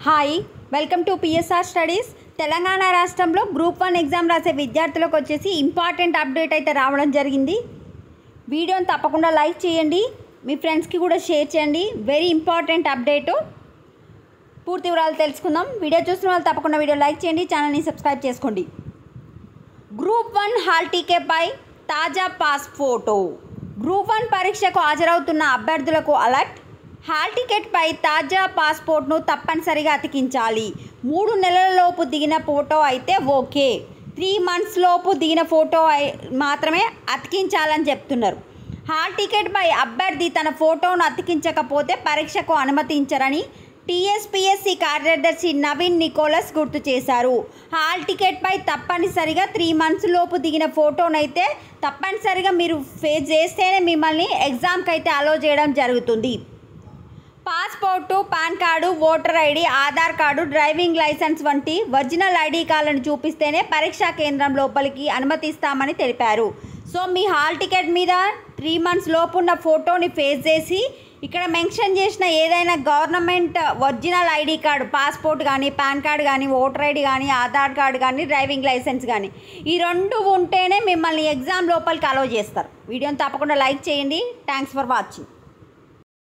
Hi welcome to PSR studies. Telangana రాష్ట్రంలో group 1 exam రాసే విద్యార్థులకు వచ్చేసి ఇంపార్టెంట్ అప్డేట్ అయితే రావడం జరిగింది. వీడియోని తప్పకుండా లైక్ చేయండి, మీ ఫ్రెండ్స్కి కూడా షేర్ చేయండి. Very important update. పూర్తి వివరాలు తెలుసుకుందాం. వీడియో చూసిన వాళ్ళు తప్పకుండా వీడియో లైక్ చేయండి, ఛానల్ని సబ్స్క్రైబ్ చేసుకోండి. గ్రూప్ 1 హాల్ టీకేపై తాజా పాస్ ఫోటో. గ్రూప్ 1 పరీక్షకు హాజరవుతున్న అభ్యర్థులకు అలర్ట్. హాల్ టికెట్పై తాజా పాస్పోర్ట్ను తప్పనిసరిగా అతికించాలి. 3 నెలలలోపు దిగిన ఫోటో అయితే ఓకే, 3 months లోపు దిగిన ఫోటో మాత్రమే అతికించాలని చెప్తున్నారు. హాల్ టికెట్పై అభ్యర్థి తన ఫోటోను అతికించకపోతే పరీక్షకు అనుమతించరని టీఎస్పీఎస్సీ కార్యదర్శి నవీన్ నికోలస్ గుర్తు చేశారు. హాల్ టికెట్పై తప్పనిసరిగా 3 months లోపు దిగిన ఫోటోనైతే తప్పనిసరిగా మీరు ఫేస్ చేస్తేనే మిమ్మల్ని ఎగ్జామ్కి అయితే అలో చేయడం జరుగుతుంది. Passport, PAN card, voter ID, Aadhaar card, driving licence వంటి ఒరిజినల్ ఐడి కార్డులను చూపిస్తేనే పరీక్షా కేంద్రం లోపలికి అనుమతిస్తామని తెలిపారు. సో మీ హాల్ టికెట్ మీద 3 months లోపు ఉన్న ఫోటోని ఫేస్ చేసి ఇక్కడ మెన్షన్ చేసిన ఏదైనా government original ID card, passport కానీ, పాన్ కార్డు కానీ, ఓటర్ ఐడి కానీ, ఆధార్ కార్డు కానీ, డ్రైవింగ్ లైసెన్స్ కానీ, ఈ 2 ఉంటేనే మిమ్మల్ని ఎగ్జామ్ లోపలికి అలో చేస్తారు. వీడియోని తప్పకుండా లైక్ చేయండి. Thanks for watching.